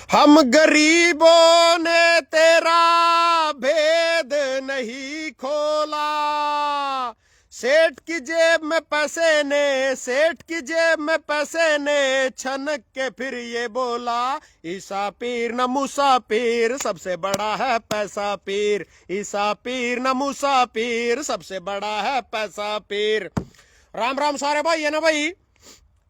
हम गरीबों ने तेरा भेद नहीं खोला। सेठ की जेब में पैसे ने, सेठ की जेब में पैसे ने छनक के फिर ये बोला, ईसा पीर न मूसा पीर सबसे बड़ा है पैसा पीर। ईसा पीर न मूसा पीर सबसे बड़ा है पैसा पीर। राम राम सारे भाई है ना भाई।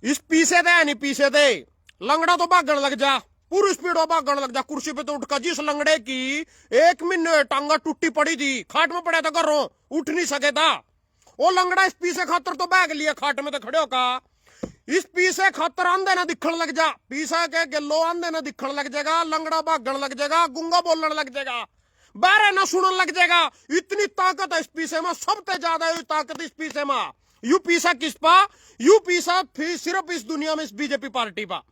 इस पीछे थे नहीं पीछे थे, लंगड़ा तो भागण लग जा, पूरी स्पीड में भागण लग जा। कुर्सी पे तो उठकर जिस लंगड़े की 1 महीने टांगा टूटी पड़ी थी, खाट में पड़ा था घरों, उठ नहीं सके था। वो लंगड़ा इस पीछे खातर तो बैग लिया, खाट में तो खड़े होका। इस पीछे खातर आंधे ना दिखण लग जा, पीछे के गिलो आंधे ना दिखण लग जाएगा, लंगड़ा भागण लग जाएगा, गुंगा बोलने लग जाएगा, बारे ना सुनने लग जाएगा। इतनी ताकत है इस पीछे में, सबसे ज्यादा ताकत इस पीछे में। यू पीसा किस पा? यू पीसा सिर्फ इस दुनिया में इस बीजेपी पार्टी पा,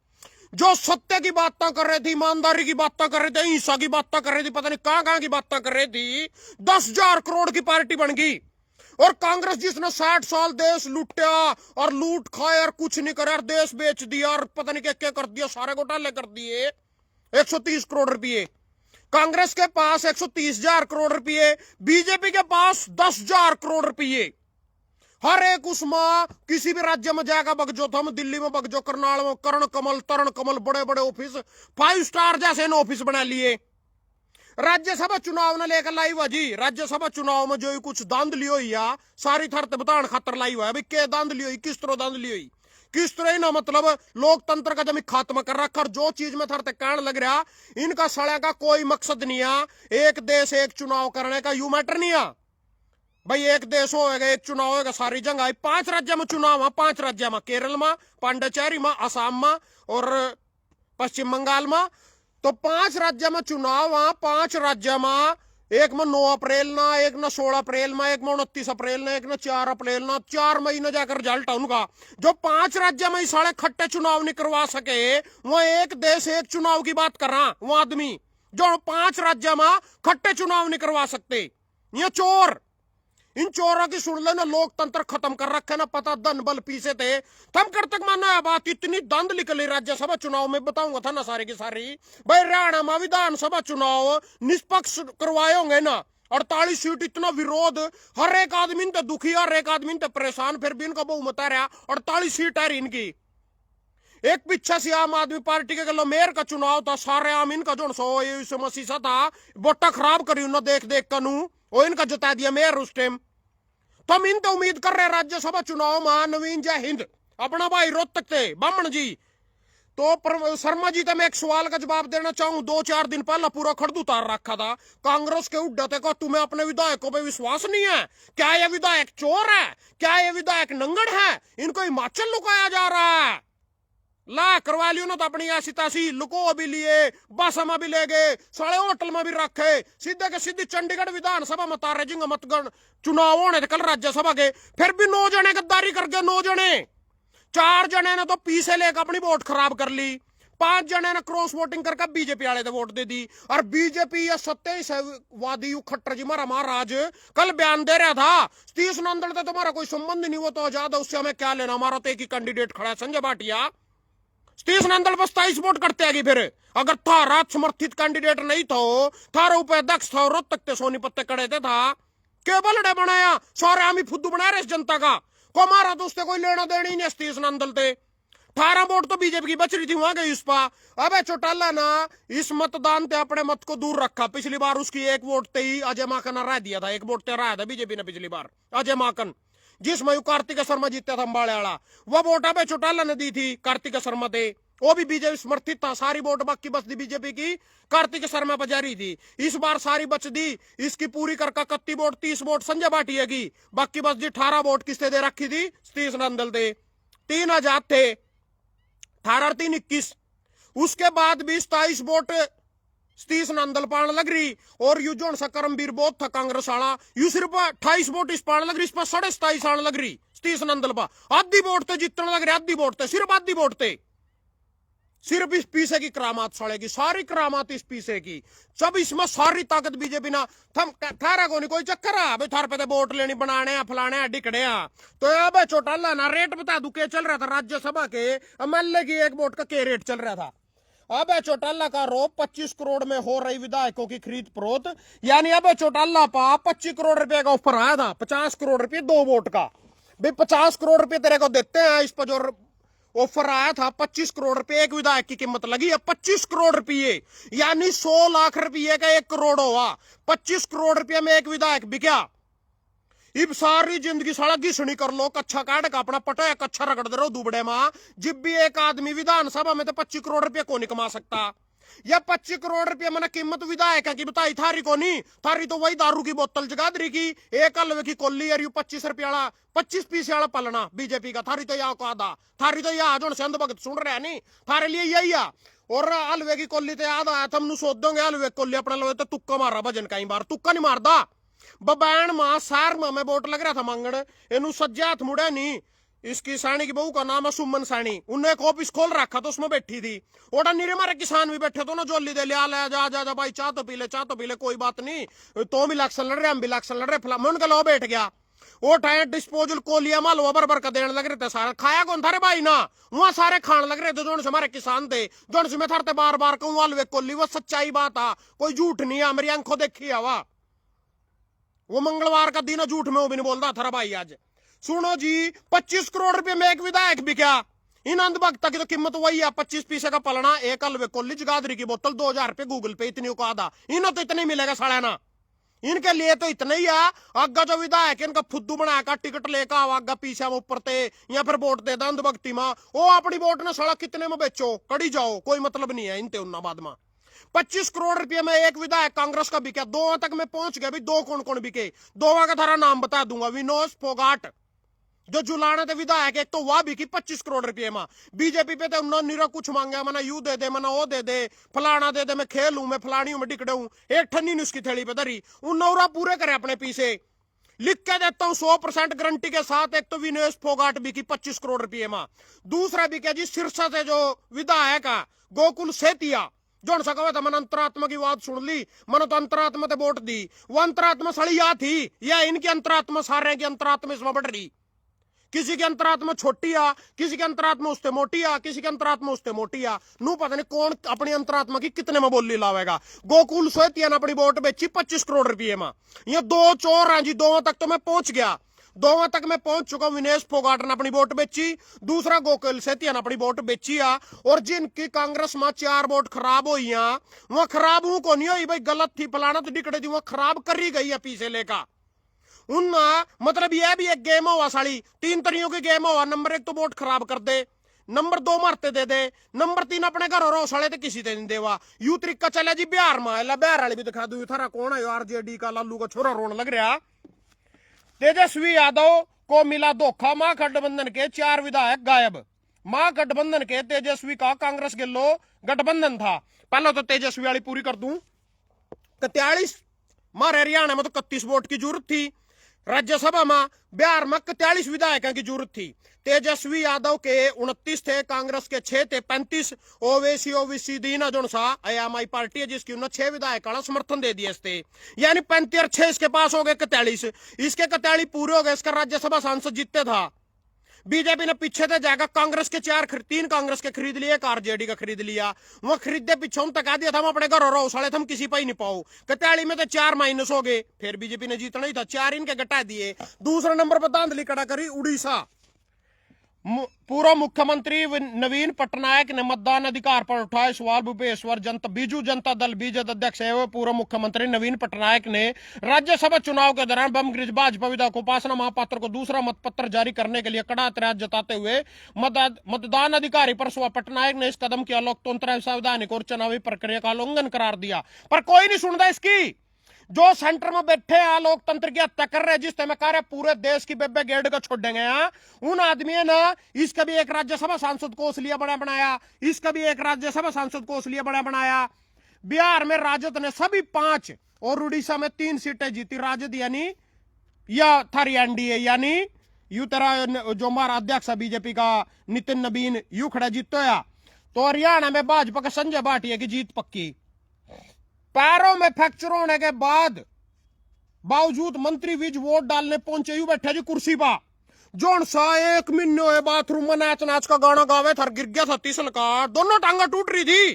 जो सत्य की बातें कर रही थी, ईमानदारी की बातें कर रहे थे, हिंसा की बातें कर रही थी, पता नहीं कहां की बातें कर रही थी। 10,000 करोड़ की पार्टी बन गई। और कांग्रेस जिसने 60 साल देश लूटा और लूट खाए और कुछ नहीं करे और देश बेच दिया और पता नहीं क्या कर दिया, सारे घोटाले कर दिए। 130 करोड़ रुपये कांग्रेस के पास, 130,000 करोड़ रुपये बीजेपी के पास, 10,000 करोड़ रुपये। हर एक उसमें किसी भी राज्य में जाएगा बगजो, हम दिल्ली में बगजो, करनाल में कर्ण कमल, तरण कमल, बड़े बड़े ऑफिस, 5 स्टार जैसे ऑफिस बना लिए। राज्यसभा चुनाव ने लेकर लाई हुआ जी, राज्यसभा चुनाव में जो कुछ दांधली हुई या सारी थरते बताने खातर लाई हुआ है। भाई क्या दांधली हुई, किस तरह दांधली हुई, किस तरह ना, मतलब लोकतंत्र का जमी खात्मा कर रखा। और जो चीज में थरते कहने लग रहा, इनका सड़े का कोई मकसद नहीं है। एक देश एक चुनाव करने का यू मैटर नहीं है भाई। एक देश होगा, एक चुनाव होगा, सारी जगह 5 राज्य में चुनाव है, 5 राज्य में, केरल में, पांडिचेरी में, असम में और पश्चिम बंगाल में। तो 5 राज्य में चुनाव है, 5 राज्य में, एक में 9 अप्रैल ना, एक ना 16 अप्रैल में, एक में 29 अप्रैल ना, एक ना 4 अप्रैल ना, 4 महीने जाकर रिजल्ट है उनका। जो 5 राज्य में साले खट्टे चुनाव नहीं करवा सके, वह एक देश एक चुनाव की बात कर रहा, वो आदमी जो 5 राज्य में खट्टे चुनाव नहीं करवा सकते, ये चोर। इन चोरों की सुन लेना, लोकतंत्र खत्म कर रखे ना, पता धन बल पीछे थे। थम कर तक माना है बात, इतनी दंड निकली राज्यसभा चुनाव में, बताऊंगा था ना सारी की सारी। भाई हरियाणा में विधानसभा चुनाव निष्पक्ष करवाए होंगे ना, 48 सीट, इतना विरोध, हर एक आदमी तो दुखी, हर एक आदमी तो परेशान, फिर भी इनका बहुमत आ रहा, 48 सीट है इनकी। एक पीछे से आम आदमी पार्टी के गलो मेयर का चुनाव था, सारे आम इनका जो समस्या था, वोटा खराब करी उन्होंने देख देख कनू, वो इनका जता दिया मेयर उस टाइम। तो हम इन तो उम्मीद कर रहे राज्यसभा चुनाव में नवीन जय हिंद अपना भाई रोहतक थे बामण जी। तो शर्मा जी तो मैं एक सवाल का जवाब देना चाहूं, 2-4 दिन पहले पूरा खड़द उतार रखा था कांग्रेस के उड्डते को, तुम्हें अपने विधायकों पे विश्वास नहीं है क्या? ये विधायक चोर है क्या? ये विधायक नंगड़ है? इनको हिमाचल लुकाया जा रहा है। ला करवा लियो ना तो अपनी ऐसी तैसी लुको भी लिए, बस में भी ले गए, साले होटल में भी रखे, सीधे के सीधी चंडीगढ़ विधानसभा में तारे जिंग मतगण चुनाव होने थे कल राज्यसभा के। फिर भी 9 जने गद्दारी कर गए, 9 जने। 4 जने ने तो पीछे लेकर अपनी वोट खराब कर ली, 5 जने ने क्रॉस वोटिंग करके बीजेपी वाले वोट दे दी। और बीजेपी या सत्यवादी खट्टर जी मारा महाराज कल बयान दे रहा था, सतीश नंदल तो तुम्हारा कोई संबंध नहीं, वो तो आजाद है, उससे हमें क्या लेना, हमारा तो एक ही कैंडिडेट खड़ा है संजय भाटिया। सतीश नंदल बस 27 वोट करते आगे। फिर अगर थारा समर्थित कैंडिडेट नहीं था, थारा उपाध्यक्ष था, रोहतक ते सोनीपत कड़े थे, था केवल डे बनाया, सारे आमी फुद्दू बना रहे इस जनता का, को हमारा तो उससे कोई लेना देना ही नहीं। सतीश नंदल थे 18 वोट तो बीजेपी की बच रही थी, वहां गई उस पर। अबे चौटाला ना इस मतदान ते अपने मत को दूर रखा। पिछली बार उसकी 1 वोट ते ही अजय माकन राय दिया था, 1 वोट ते राय था बीजेपी ने पिछली बार, अजय माकन, जिसमें कार्तिक शर्मा जीता था अंबाड़े वाला, वह वोट अबे चौटाला ने दी थी कार्तिक शर्मा थे, वो भी बीजेपी समर्थित था। सारी वोट बाकी बच दी बीजेपी की, कार्तिक शर्मा पर जारी थी। इस बार सारी बच दी, इसकी पूरी करके 31 वोट, 30 वोट संजय भाटिया की, बाकी बस जी 18 वोट किससे दे रखी थी? सतीश नंदल थे। 3 आजाद थे, 18 और 3 21। उसके बाद भी 27 वोट सतीश नंदल पान लग रही, और यू जोन सा करमवीर बहुत था कांग्रेस वाला, यू सिर्फ 28 वोट इस पान लग रही, इस पर 27.5 आने लग रही सतीश नंदल पर। आधी वोट थे जीतने लग रहे, आधी वोट थे, सिर्फ आधी वोट थे। सिर्फ इस पीछे की करामात सड़ेगी, सारी करामात इस पीछे की, सब इसमें सारी ताकत बीजेपी ना। थम थारा को नहीं कोई चक्कर है भाई, थार पे तो वोट लेनी बनाने फलाने डिकड़े। तो अब चौटाला ना रेट बता दू क्या चल रहा था राज्यसभा के एमएलए की 1 वोट का क्या रेट चल रहा था। अब चौटाला का रोप 25 करोड़ में हो रही विधायकों की खरीद फरोख्त, यानी अब चौटाला पा 25 करोड़ रुपए का ऑफर आया था, 50 करोड़ रुपए 2 वोट का। भाई 50 करोड़ रुपए तेरे को देते हैं, इस पर जो ऑफर आया था 25 करोड़ रुपए, एक विधायक की कीमत लगी है 25 करोड़ रुपए, यानी 100 लाख रुपए का 1 करोड़ हुआ। 25 करोड़ रुपए में एक विधायक बिका। इब सारी जिंदगी साला घिसनी कर लो, कच्चा काट का अपना पटा कच्चा रगड़ दे रहो दुबड़े मां। जब भी एक आदमी विधानसभा में तो 25 करोड़ रुपया को नहीं कमा सकता। या 25 करोड़ रुपया मैंने कीमत विधायक की बताई, थारी को नहीं, थारी तो वही दारू की बोतल जगाधरी की एक हलवे की कोल्ली और 25 रुपया वाला 25 पीस वाला पलना बीजेपी का। थारी तो यहाँ को आधा, थारी तो यहाँ जो संत भगत सुन रहे नहीं, थारे लिए यही आ। और हलवे की कोल्ली तो याद आया, तुम सोच दोगे हलवे की कोल्ली अपने लगे तो तुक्का मारा भजन कई बार, तुक्का नहीं मारदा। बबैन मां सार में वोट लग रहा था मांगण, इनू सज्जा हाथ मुड़े नहीं। इसकी साणी की बहू का नाम है सुमन साणी, उन्हें एक ऑफिस खोल रखा तो उसमें बैठी थी। ओडा नीरे मारे किसान भी बैठे तो ना, जोली दे लिया, ले जा जा जा भाई चाह तो पी ले, चाह तो पी ले, कोई बात नहीं, तो भी इलेक्शन लड़ रहे, हम भी इलेक्शन लड़ रहे, फला मैं उनका लो बैठ गया। वो टाइम डिस्पोजल कोलिया मालवा बरबर का देने लग रहे थे, सारा खाया कौन था रे भाई ना, वहां सारे खान लग रहे थे जो हमारे किसान थे, जो मैं थारते बार बार कहूँ हलवे कोली, वो सच्चाई बात आ, कोई झूठ नहीं है, मेरी आंखों देखी हवा। वो मंगलवार का दिन झूठ में वो भी नहीं बोलता था भाई। आज सुनो जी, 25 करोड़ रुपए में एक विधायक बिका। इन अंधभक्ता की तो कीमत वही है, 25 पैसे का पलना, एक हलवे कोल्ली जगाधरी की बोतल, 2000 रुपए गूगल पे, इतनी को आधा। इन्हें तो इतने मिलेगा सालाना, इनके लिए तो इतना ही है। आगा जो विधायक इनका फुद्दू बनाया टिकट लेकर आओ, आगा पीछे ऊपर ते या फिर वोट दे दा अंधभक्ति में, वो अपनी वोट ने साला कितने में बेचो, कड़ी जाओ, कोई मतलब नहीं है इनते उन्ना बाद में। 25 करोड़ रुपए में एक विधायक कांग्रेस का बिका। दो तक में पहुंच गया, भी दो कौन कौन बिके, दो का थारा नाम बता दूंगा। विनोद फोगाट जो जुलाना थे विधायक, एक तो वह बिकी 25 करोड़ रुपए में। बीजेपी पे तो उन्होंने निरा कुछ मांगा, मना यू दे दे, मना वो दे दे, फलाना दे दे, मैं खेल हूं, मैं फलानी हूं, मैं डिकड़े हूं, एक ठन्नी उसकी थैली पे धरी, उन नौरा पूरे करे अपने पीछे। लिख के देता हूं 100% गारंटी के साथ, एक तो विनेश फोगाट बिकी 25 करोड़ रुपए में। दूसरा बिका जी सिरसा से जो विधायक है गोकुल सेतिया, जो सका था, मन अंतरात्मा की बात सुन ली, मन तो अंतरात्मा ते वोट दी, वो अंतरात्मा सड़ी या थी, या इनकी अंतरात्मा सारे की अंतरात्मा इसमें बढ़ रही। किसी की अंतरात्मा छोटी आ, किसी की अंतरात्मा उससे मोटी आ, किसी की अंतरात्मा उससे मोटी आ, नू पता नहीं कौन अपनी अंतरात्मा की कितने में बोली लावेगा। गोकुल सेतिया ने अपनी वोट बेची 25 करोड़ रुपये में। ये दो चोर हैं जी, दो तक तो मैं पहुंच गया, दो तक मैं पहुंच चुका हूं। विनेश फोगाट ने अपनी वोट बेची, दूसरा गोकुल सेतिया ने अपनी वोट बेची आ। और जिनकी कांग्रेस में 4 वोट खराब हुई, वह खराब हूं को नहीं हुई भाई, गलत थी फलाना तो डिकड़े थी, वह खराब करी गई है पीछे लेकर उन। मतलब यह भी एक गेम हुआ साली, 3 तरियों की गेम हुआ। नंबर 1 तो वोट खराब कर दे, नंबर 2 मारते दे दे, नंबर 3 अपने घर रो साले तो किसी से नहीं देवा। यू तरीका चले जी बिहार में, बिहार वाली भी दिखा दू, थारा कौन है आरजेडी का लालू का छोरा रोन लग रहा। तेजस्वी यादव को मिला धोखा, महागठबंधन के 4 विधायक गायब। महागठबंधन के तेजस्वी का कांग्रेस के लो गठबंधन था। पहले तो तेजस्वी वाली पूरी कर दूं, 43 मारे हरियाणा में तो 31 वोट की जरूरत थी, राज्यसभा में बिहार में 43 विधायकों की जरूरत थी। तेजस्वी यादव के 29 थे, कांग्रेस के 6 थे, 35 ओवीसी दीना जो सा आईएमआई पार्टी है जिसकी उन्होंने 6 विधायक का समर्थन दे दिए थे, यानी 35 और 6 इसके पास हो गए 41, इसके 41 पूरे हो गए, इसका राज्यसभा सांसद जीतते था। बीजेपी ने पीछे से जाकर कांग्रेस के 3 कांग्रेस के खरीद लिए, एक आरजेडी का खरीद लिया। वहां खरीदे पीछे हम तक दिया था, हम अपने घर रहो साले, हम किसी पर ही नहीं पाओ। कत्याली में तो 4 माइनस हो गए, फिर बीजेपी ने जीतना ही था, 4 इनके घटा दिए। दूसरा नंबर पर धांधली खड़ा करी उड़ीसा। पूर्व मुख्यमंत्री नवीन पटनायक ने मतदान अधिकार पर उठाए सवाल। भूपेश्वर बीजू जनता दल बीजेपी अध्यक्ष एवं पूर्व मुख्यमंत्री नवीन पटनायक ने राज्यसभा चुनाव के दौरान बमगिरी भाजपा विधायक उपासना महापात्र को दूसरा मतपत्र जारी करने के लिए कड़ा ऐतराज जताते हुए मतदान अधिकारी पर पटनायक ने इस कदम किया लोकतंत्र संवैधानिक और चुनावी प्रक्रिया का उल्लंघन करार दिया। पर कोई नहीं सुनता इसकी। जो सेंटर में बैठे हैं लोकतंत्र की हत्या कर रहे, जिस तरह कार्य पूरे देश की बेबे गेड़ को छोड़ेंगे हैं, उन आदमी ने इसका भी एक राज्यसभा सांसद को इसलिए बड़ा बनाया, इसका भी एक राज्यसभा सांसद को इसलिए बड़ा बनाया। बिहार में राजद ने सभी 5 और उड़ीसा में 3 सीटें जीती। राजद यानी या थारी एनडीए यानी यू तरह जो हमारा अध्यक्ष है बीजेपी का नितिन नवीन यू खड़ा जीतो। तो हरियाणा में भाजपा का संजय भाटिया की जीत पक्की। पैरों में फ्रैक्चर होने के बाद बावजूद मंत्री विज वोट डालने पहुंचे, यू बैठे जी कुर्सी पर, जोन सा 1 महीने हुए बाथरूम में नाच नाच का गाना गावे थर गिर गया था 30 लकार, दोनों टांगा टूट रही थी।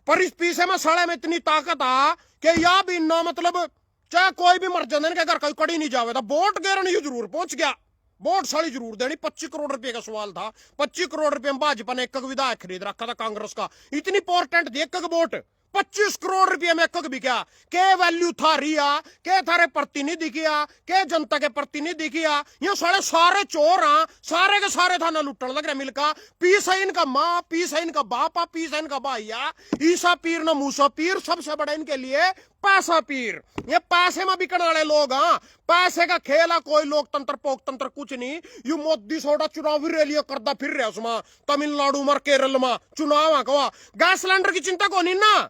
पर इस पीछे में साले में इतनी ताकत आ कि या भी ना मतलब चाहे कोई भी मर जाए इनके घर कोई कड़ी नहीं जावे था, वोट गिरने जरूर पहुंच गया, वोट साली जरूर देनी। 25 करोड़ रुपए का सवाल था, 25 करोड़ रुपए में भाजपा ने एक विधायक खरीद रखा था कांग्रेस का, इतनी इंपॉर्टेंट थी एक वोट। 25 करोड़ रुपये में एक भी क्या के वैल्यू था रिया के थारे प्रतिनिधि किया के जनता के प्रतिनिधि किया, ये सारे चोर हाँ, सारे के सारे थाना लुटन लग रहे मिलका। पीस है इनका माँ, पीस है इनका बापा, पीस है इनका भाइया, ईसा पीर न मूसा पीर, सबसे बड़ा इनके लिए पैसा पीर। ये पैसे में बिकने वाले लोग हाँ, पैसे का खेल है, कोई लोकतंत्र पोकतंत्र कुछ नहीं। यू मोदी सोडा चुनावी रैली करता फिर रहे उसमें तमिलनाडु में केरल में चुनाव कहा। गैस सिलेंडर की चिंता को नहीं ना,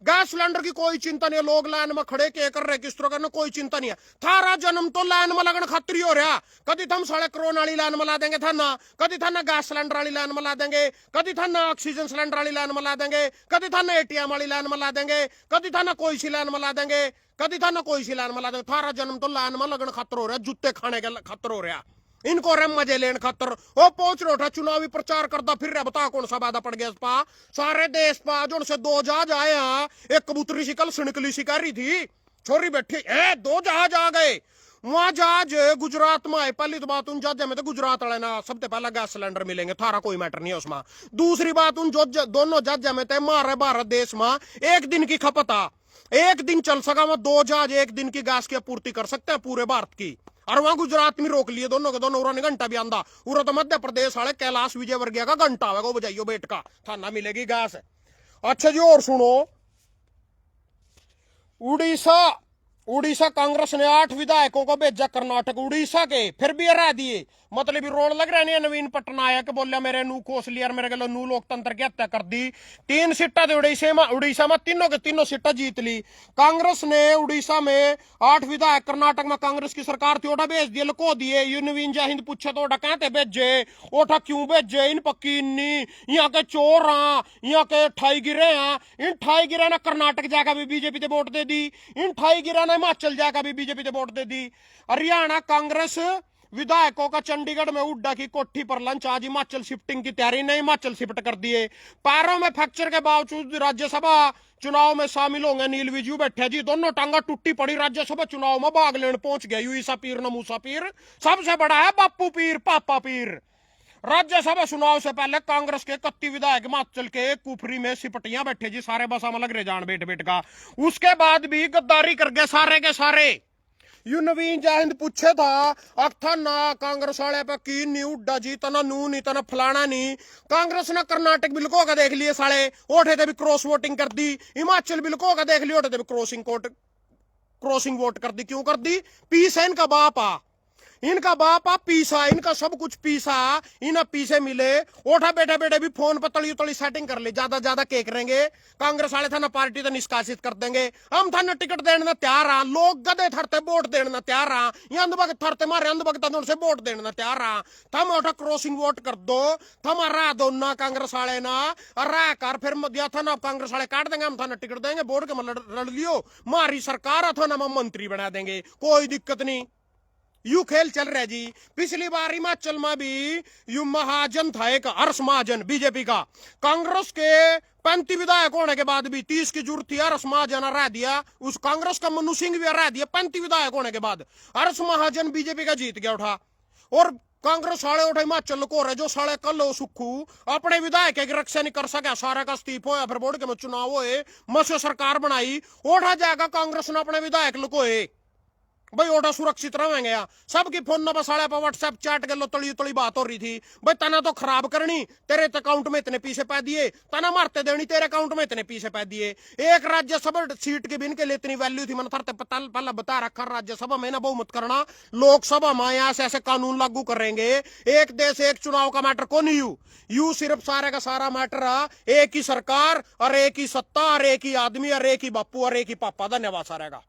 गैस सिलेंडर की कोई चिंता नहीं है, लोग लाइन में खड़े के कर रहे किस तरह करना कोई चिंता नहीं है। थारा जन्म तो लाइन में लगन खातिर हो रहा, कभी थम साढ़े कोरोना वाली लाइन में ला देंगे थाना, कभी थाना गैस सिलेंडर वाली लाइन में ला देंगे, कभी थाना ऑक्सीजन सिलेंडर वाली लाइन में ला देंगे, कभी थाना एटीएम वाली लाइन में ला देंगे, कभी थाना कोई सी लाइन में ला देंगे, कभी थाना कोई सी लाइन में ला देंगे। थारा जन्म तो लाइन में लगन खातर हो रहा, जूते खाने के खातर हो रहा, इनको रम मजे लेने खातर वो पहुंच रहा था चुनावी प्रचार करता फिर रहा। बता कौन सा वादा पड़ गया इस पा सारे देश पा जो उनसे 2 जहाज आए हैं, एक कबूतरी सी कल सिणकली सी कर रही थी, छोरी बैठी 2 जहाज आ गए। वहां जहाज गुजरात में आए, पहली तो बात उन जहाज में तो गुजरात वाले ना सबसे पहला गैस सिलेंडर मिलेंगे, थारा कोई मैटर नहीं है उसमें। दूसरी बात उन जो दोनों जहाज में थे मारे भारत देश में 1 दिन की खपत आ, 1 दिन चल सका, वहां 2 जहाज 1 दिन की गैस की आपूर्ति कर सकते हैं पूरे भारत की। और वहां गुजरात में रोक लिए दोनों के दोनों, उन्होंने घंटा भी आंदा उरा तो मध्य प्रदेश वाले कैलाश विजयवर्गीय का घंटा आवेगा, वो बजाइयो बेट का थाना मिलेगी गैस। अच्छा जी और सुनो, उड़ीसा कांग्रेस ने 8 विधायकों को भेजा कर्नाटक, उड़ीसा के फिर भी हरा दिए। मतलब रोड लग रहा नहीं, नवीन पटनायक बोलिया मेरे नू कोस लिया, मेरे गलो नू लोकतंत्र की हत्या कर दी। 3 सीटा थे उड़ीसा में तीनों के तीनों सीटा जीत ली कांग्रेस ने। उड़ीसा में 8 विधायक, कर्नाटक में कांग्रेस की सरकार थी, ओटा भेज दिए, लको दिए। यू नवीन जय हिंद पूछे तो ओटा कहते भेजे, ओटा क्यों भेजे, इन पक्की यहाँ के चोर हाँ, यहाँ के ठाई गिरे हाँ, इन ठाई गिरा ने कर्नाटक जाकर भी बीजेपी से वोट दे दी, इन ठाई गिरा ने हिमाचल जाकर भी बीजेपी से वोट दे दी। हरियाणा कांग्रेस विधायकों का चंडीगढ़ में उड्डा की कोठी पर लंच, आज हिमाचल शिफ्टिंग की तैयारी, नहीं हिमाचल शिफ्ट कर दिए। पैरों में फ्रैक्चर के बावजूद राज्यसभा चुनाव में शामिल होंगे नील विजू बैठे जी, दोनों टांगा टूटी पड़ी राज्यसभा चुनाव में भाग लेने पहुंच गया। ईसा पीर न मूसा पीर, सबसे बड़ा है बापू पीर पापा पीर। राज्यसभा चुनाव से पहले कांग्रेस के 31 विधायक हिमाचल के कुफरी में सिपटियां बैठे जी, सारे बसा में लग रहे जान बेट बेट का। उसके बाद भी गद्दारी कर गए सारे के सारे। यू नवीन जय हिंद पूछे था अक्था ना कांग्रेस वाले पे की नी उड्डा जी, तना नू नहीं तना फलाना नहीं। कांग्रेस ने कर्नाटक बिल्कुल का देख लिए साले, ओठे थे भी क्रॉस वोटिंग कर दी। हिमाचल बिल्कुल का देख लिया, ओठे थे भी क्रॉसिंग वोट कर दी। क्यों कर दी? पीस है इनका बाप आ, इनका बापा पीसा, इनका सब कुछ पीसा, इन्हें पीसे मिले। ओठा बैठे बैठे भी फोन पर तली तली सेटिंग कर ले, ज्यादा के करेंगे। कांग्रेस वाले था ना पार्टी तो निष्कासित कर देंगे, हम था ना टिकट देने तैयार हाँ, लोग गधे थरते वोट देने तैयार हाँ, ये अंधभक्त थरते मारे अंधभक्त से वोट देने तैयार हाँ। थम ओठा क्रॉसिंग वोट कर दो, थम हरा दो ना कांग्रेस वाले ना, हरा कर फिर दिया था ना कांग्रेस वाले काट देंगे, हम था ना टिकट देंगे, वोट के मतलब लड़ लियो, हमारी सरकार था ना हम मंत्री बना देंगे, कोई दिक्कत नहीं। यू खेल चल रहा है जी। पिछली बार हिमाचल में भी यू महाजन था एक, हर्ष महाजन बीजेपी का, कांग्रेस के 35 विधायक होने के बाद भी 30 की जरूरत थी, हर्ष महाजन हरा दिया। उस कांग्रेस का मनु सिंह भी हरा दिया 35 विधायक होने के बाद, हर्ष महाजन बीजेपी का जीत गया उठा। और कांग्रेस वाले उठे हिमाचल को रहे जो साले कल हो सुखू अपने विधायक की रक्षा नहीं कर सका, सारा का इस्तीफा या फिर बोर्ड के में चुनाव हुए, मसे सरकार बनाई, उठा जाएगा कांग्रेस ने अपने विधायक लुकोए भाई, ओटा सुरक्षित रहेंगे। यहाँ सबकी फोन नंबर साढ़े पर व्हाट्सएप चैट के लो तली तली बात हो रही थी भाई, तना तो खराब करनी, तेरे अकाउंट में इतने पैसे पै दिए, तना मारते देनी, तेरे अकाउंट में इतने पैसे पै दिए। एक राज्यसभा सीट की भी इनके लिए इतनी वैल्यू थी, मैंने पहले बता रखा, राज्यसभा में ना बहुमत करना, लोकसभा में यहाँ से ऐसे कानून लागू करेंगे। एक देश एक चुनाव का मैटर कौन यू सिर्फ सारे का सारा मैटर एक ही सरकार और एक ही सत्ता और एक ही आदमी और एक ही बापू और एक ही पापा। धन्यवाद सारे का।